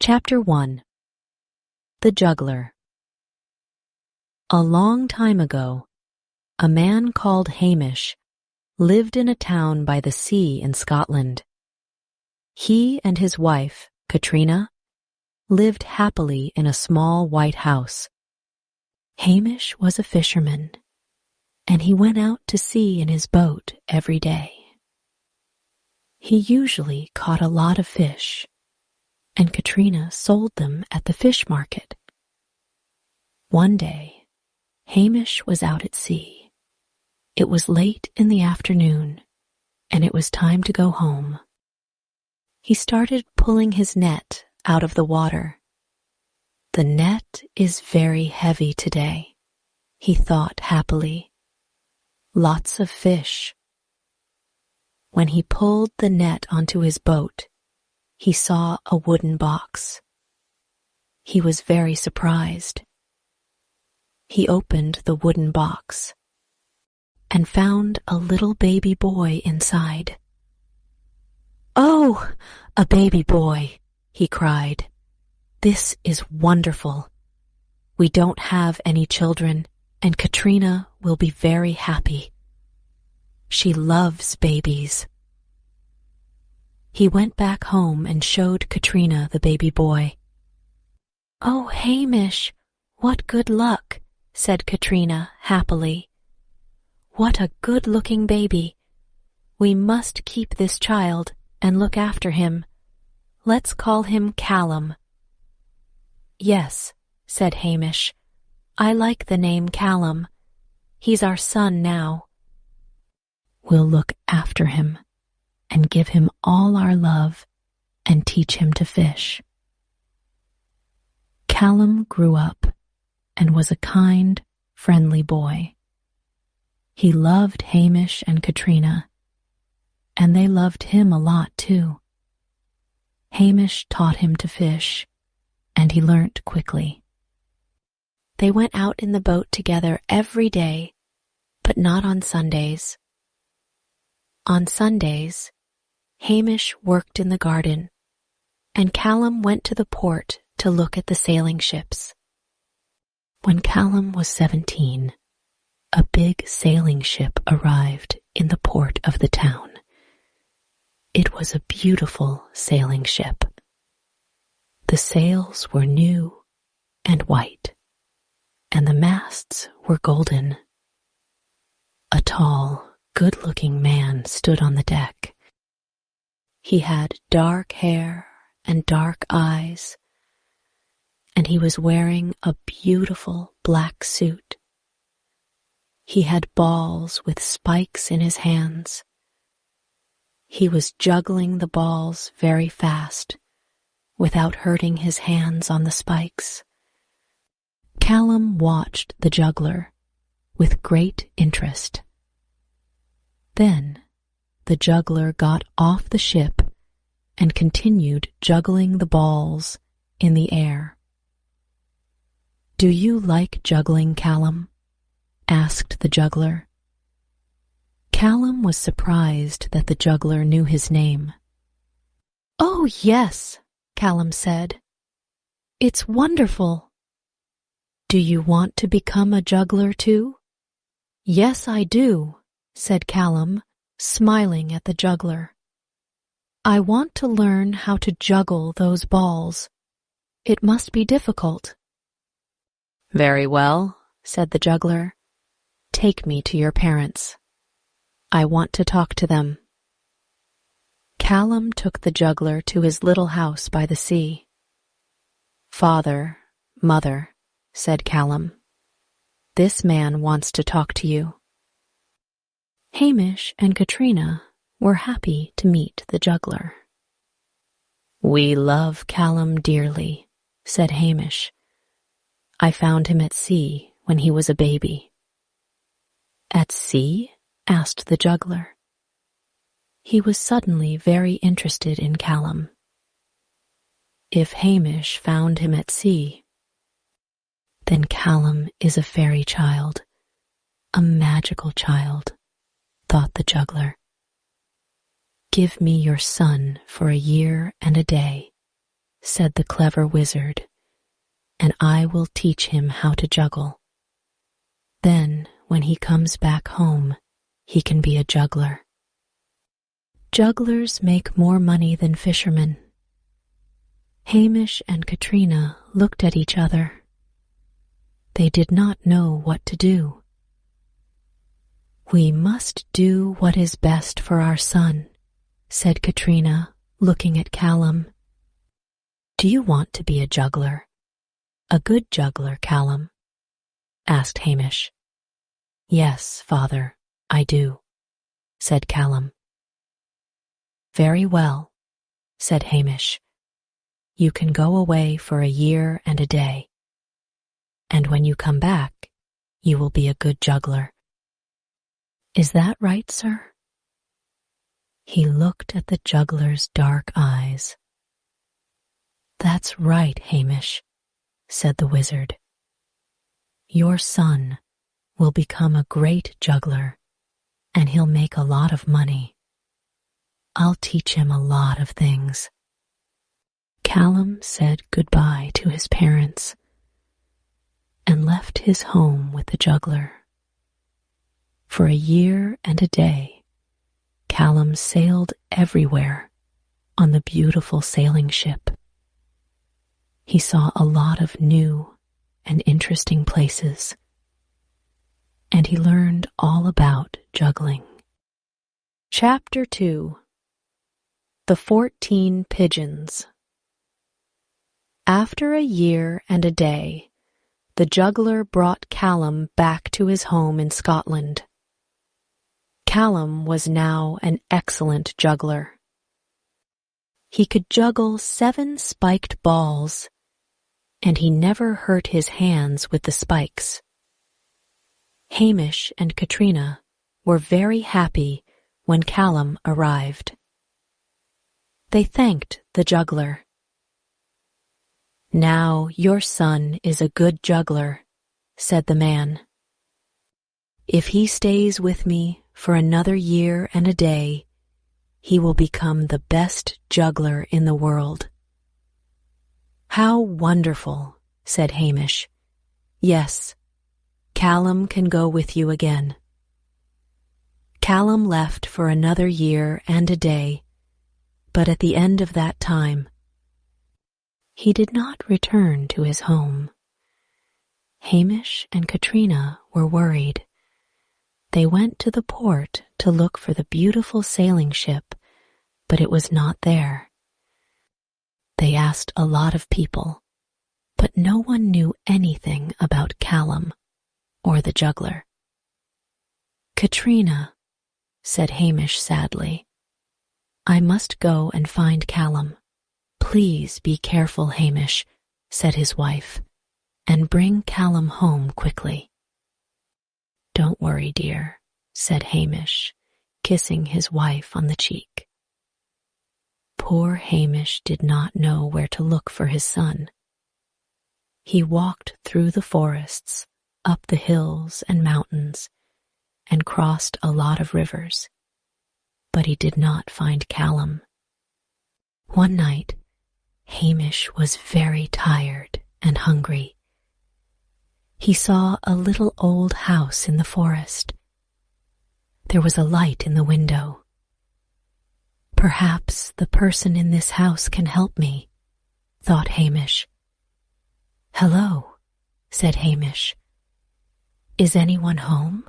Chapter 1. The Juggler. A long time ago, a man called Hamish lived in a town by the sea in Scotland. He and his wife, Katrina, lived happily in a small white house. Hamish was a fisherman, and he went out to sea in his boat every day. He usually caught a lot of fish, and Katrina sold them at the fish market. One day, Hamish was out at sea. It was late in the afternoon, and it was time to go home. He started pulling his net out of the water. The net is very heavy today, he thought happily. Lots of fish. When he pulled the net onto his boat, he saw a wooden box. He was very surprised. He opened the wooden box and found a little baby boy inside. "Oh, a baby boy," he cried. "This is wonderful. We don't have any children, and Katrina will be very happy. She loves babies." He went back home and showed Katrina the baby boy. "Oh, Hamish, what good luck," said Katrina happily. "What a good-looking baby. We must keep this child and look after him. Let's call him Callum." "Yes," said Hamish. "I like the name Callum. He's our son now. We'll look after him and give him all our love and teach him to fish." Callum grew up and was a kind, friendly boy. He loved Hamish and Katrina, and they loved him a lot too. Hamish taught him to fish, and he learnt quickly. They went out in the boat together every day, but not on Sundays. On Sundays, Hamish worked in the garden, and Callum went to the port to look at the sailing ships. When Callum was 17, a big sailing ship arrived in the port of the town. It was a beautiful sailing ship. The sails were new and white, and the masts were golden. A tall, good-looking man stood on the deck. He had dark hair and dark eyes, and he was wearing a beautiful black suit. He had balls with spikes in his hands. He was juggling the balls very fast, without hurting his hands on the spikes. Callum watched the juggler with great interest. Then the juggler got off the ship and continued juggling the balls in the air. "Do you like juggling, Callum?" asked the juggler. Callum was surprised that the juggler knew his name. "Oh, yes," Callum said. "It's wonderful." "Do you want to become a juggler too?" "Yes, I do," said Callum, smiling at the juggler. "I want to learn how to juggle those balls. It must be difficult." "Very well," said the juggler. "Take me to your parents. I want to talk to them." Callum took the juggler to his little house by the sea. "Father, Mother," said Callum, "this man wants to talk to you." Hamish and Katrina were happy to meet the juggler. "We love Callum dearly," said Hamish. "I found him at sea when he was a baby." "At sea?" asked the juggler. He was suddenly very interested in Callum. If Hamish found him at sea, then Callum is a fairy child, a magical child, thought the juggler. "Give me your son for a year and a day, said the clever wizard, "and I will teach him how to juggle. Then, when he comes back home, he can be a juggler." Jugglers make more money than fishermen. Hamish and Katrina looked at each other. They did not know what to do. "We must do what is best for our son," said Katrina, looking at Callum. "Do you want to be a juggler? A good juggler, Callum?" asked Hamish. "Yes, father, I do," said Callum. "Very well," said Hamish. "You can go away for a year and a day, and when you come back, you will be a good juggler. Is that right, sir?" He looked at the juggler's dark eyes. "That's right, Hamish," said the wizard. "Your son will become a great juggler, and he'll make a lot of money. I'll teach him a lot of things." Callum said goodbye to his parents and left his home with the juggler. For a year and a day, Callum sailed everywhere on the beautiful sailing ship. He saw a lot of new and interesting places, and he learned all about juggling. Chapter 2: The 14 Pigeons. After a year and a day, the juggler brought Callum back to his home in Scotland. Callum was now an excellent juggler. He could juggle 7 spiked balls, and he never hurt his hands with the spikes. Hamish and Katrina were very happy when Callum arrived. They thanked the juggler. "Now your son is a good juggler," said the man. "If he stays with me for another year and a day, he will become the best juggler in the world." "How wonderful," said Hamish. "Yes, Callum can go with you again." Callum left for another year and a day, but at the end of that time, he did not return to his home. Hamish and Katrina were worried. They went to the port to look for the beautiful sailing ship, but it was not there. They asked a lot of people, but no one knew anything about Callum or the juggler. "Katrina," said Hamish sadly, "I must go and find Callum." "Please be careful, Hamish," said his wife, "and bring Callum home quickly." "Don't worry, dear," said Hamish, kissing his wife on the cheek. Poor Hamish did not know where to look for his son. He walked through the forests, up the hills and mountains, and crossed a lot of rivers, but he did not find Callum. One night, Hamish was very tired and hungry. He saw a little old house in the forest. There was a light in the window. "Perhaps the person in this house can help me," thought Hamish. "Hello," said Hamish. "Is anyone home?"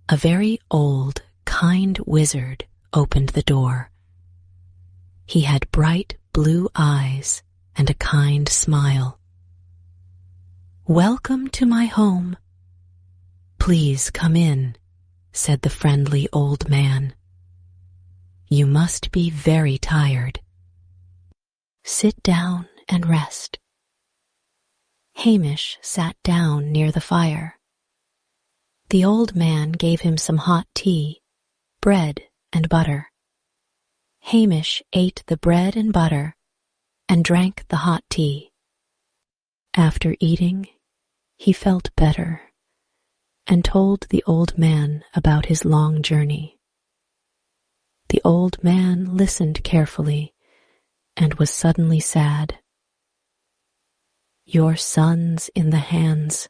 A very old, kind wizard opened the door. He had bright blue eyes and a kind smile. "Welcome to my home." "Please come in," said the friendly old man. "You must be very tired. Sit down and rest." Hamish sat down near the fire. The old man gave him some hot tea, bread, and butter. Hamish ate the bread and butter and drank the hot tea. After eating, he felt better and told the old man about his long journey. The old man listened carefully and was suddenly sad. "Your son's in the hands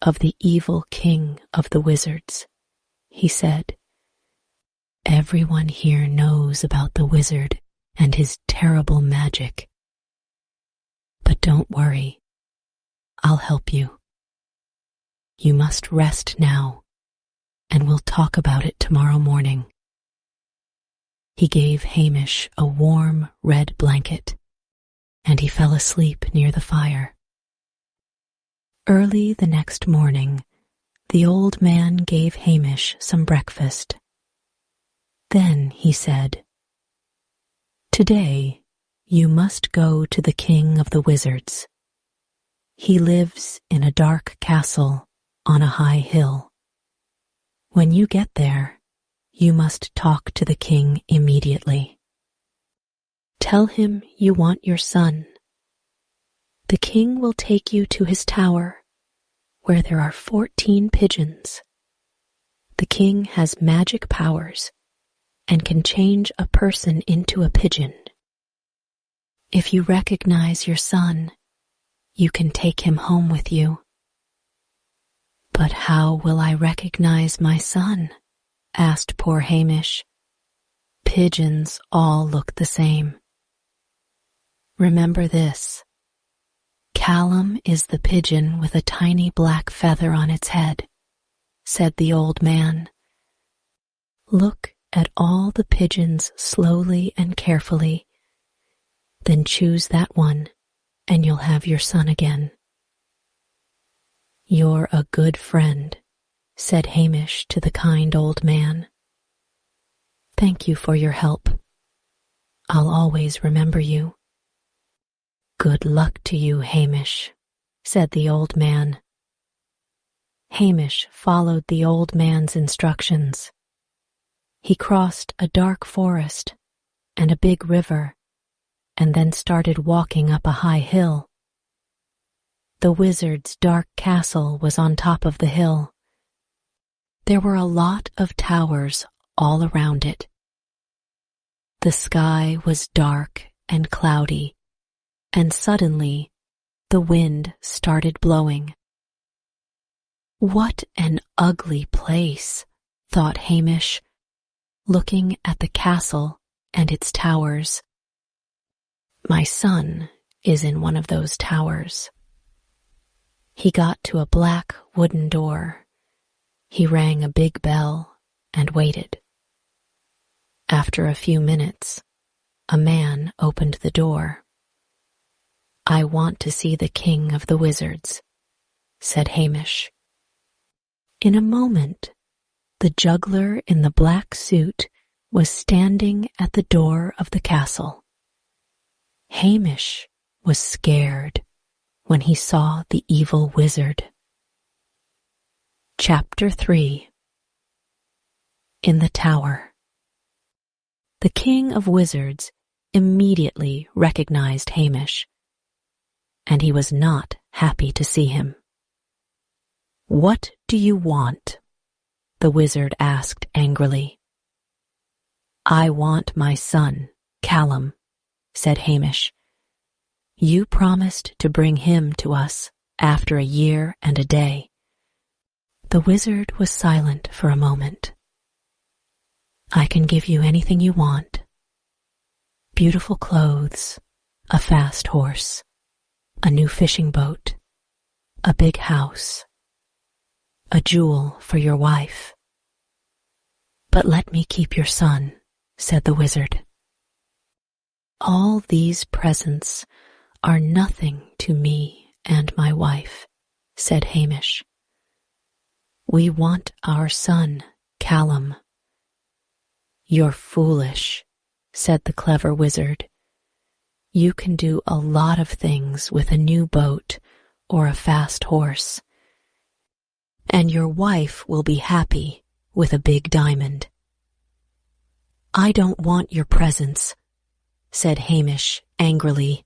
of the evil king of the wizards," he said. "Everyone here knows about the wizard and his terrible magic. But don't worry, I'll help you. You must rest now, and we'll talk about it tomorrow morning." He gave Hamish a warm red blanket, and he fell asleep near the fire. Early the next morning, the old man gave Hamish some breakfast. Then he said, "Today you must go to the king of the wizards. He lives in a dark castle on a high hill. When you get there, you must talk to the king immediately. Tell him you want your son. The king will take you to his tower, where there are 14 pigeons. The king has magic powers and can change a person into a pigeon. If you recognize your son, you can take him home with you." "But how will I recognize my son?" asked poor Hamish. "Pigeons all look the same. Remember this. Callum is the pigeon with a tiny black feather on its head," said the old man. "Look at all the pigeons slowly and carefully. Then choose that one, and you'll have your son again." "You're a good friend," said Hamish to the kind old man. "Thank you for your help. I'll always remember you." "Good luck to you, Hamish," said the old man. Hamish followed the old man's instructions. He crossed a dark forest and a big river, and then started walking up a high hill. The wizard's dark castle was on top of the hill. There were a lot of towers all around it. The sky was dark and cloudy, and suddenly the wind started blowing. "What an ugly place," thought Hamish, looking at the castle and its towers. "My son is in one of those towers." He got to a black wooden door. He rang a big bell and waited. After a few minutes, a man opened the door. "I want to see the king of the wizards," said Hamish. In a moment, the juggler in the black suit was standing at the door of the castle. Hamish was scared when he saw the evil wizard. Chapter 3. In the Tower. The king of wizards immediately recognized Hamish, and he was not happy to see him. "What do you want?" the wizard asked angrily. "I want my son, Callum," said Hamish. "You promised to bring him to us after a year and a day." The wizard was silent for a moment. "I can give you anything you want. Beautiful clothes, a fast horse, a new fishing boat, a big house, a jewel for your wife. But let me keep your son," said the wizard. "All these presents are nothing to me and my wife," said Hamish. "We want our son, Callum." "You're foolish," said the clever wizard. "You can do a lot of things with a new boat or a fast horse, and your wife will be happy with a big diamond." "I don't want your presents," said Hamish angrily.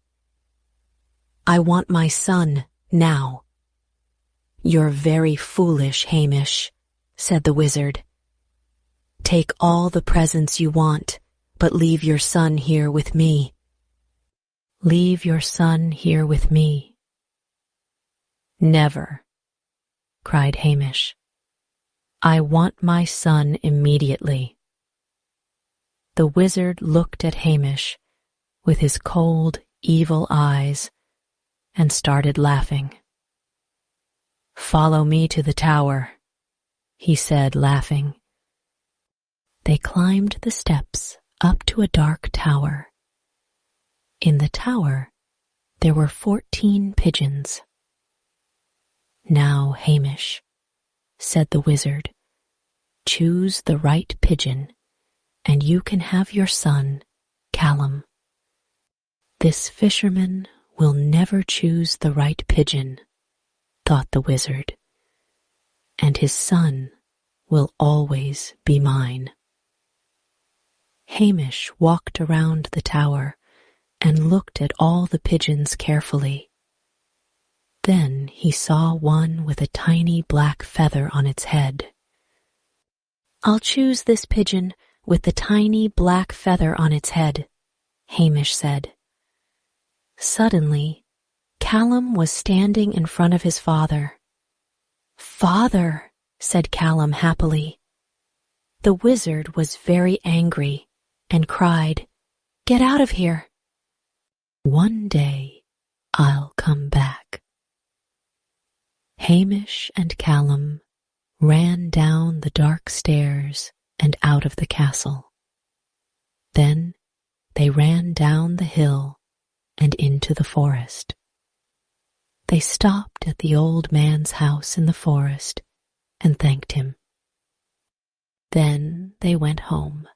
"I want my son now." "You're very foolish, Hamish," said the wizard. "Take all the presents you want, but leave your son here with me." Leave your son here with me." "Never," cried Hamish. "I want my son immediately." The wizard looked at Hamish with his cold, evil eyes and started laughing. "Follow me to the tower," he said, laughing. They climbed the steps up to a dark tower. In the tower, there were 14 pigeons. "Now, Hamish," said the wizard, "choose the right pigeon, and you can have your son, Callum." "This fisherman will never choose the right pigeon," thought the wizard, "and his son will always be mine." Hamish walked around the tower and looked at all the pigeons carefully. Then he saw one with a tiny black feather on its head. "I'll choose this pigeon with the tiny black feather on its head," Hamish said. Suddenly, Callum was standing in front of his father. "Father," said Callum happily. The wizard was very angry and cried, "Get out of here." "One day I'll come back." Hamish and Callum ran down the dark stairs and out of the castle. Then they ran down the hill and into the forest. They stopped at the old man's house in the forest and thanked him. Then they went home.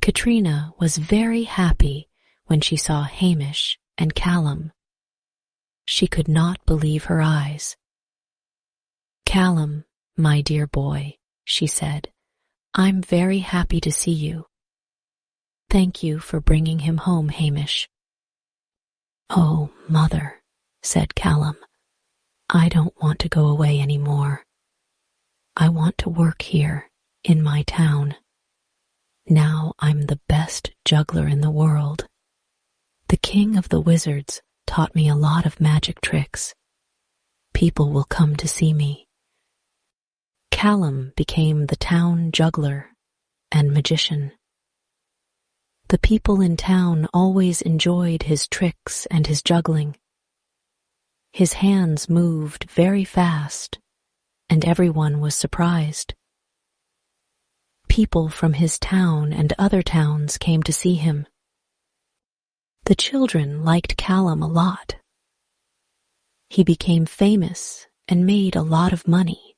Katrina was very happy when she saw Hamish and Callum. She could not believe her eyes. "Callum, my dear boy," she said, "I'm very happy to see you. Thank you for bringing him home, Hamish." "Oh, Mother," said Callum, "I don't want to go away any more. I want to work here in my town. Now I'm the best juggler in the world. The king of the wizards taught me a lot of magic tricks. People will come to see me." Callum became the town juggler and magician. The people in town always enjoyed his tricks and his juggling. His hands moved very fast, and everyone was surprised. People from his town and other towns came to see him. The children liked Callum a lot. He became famous and made a lot of money.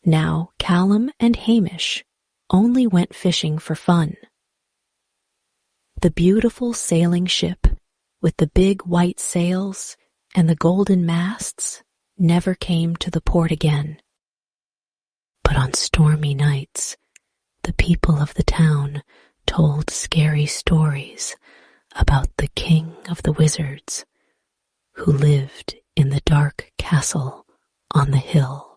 Now Callum and Hamish only went fishing for fun. The beautiful sailing ship with the big white sails and the golden masts never came to the port again. But on stormy nights, the people of the town told scary stories about the king of the wizards who lived in the dark castle on the hill.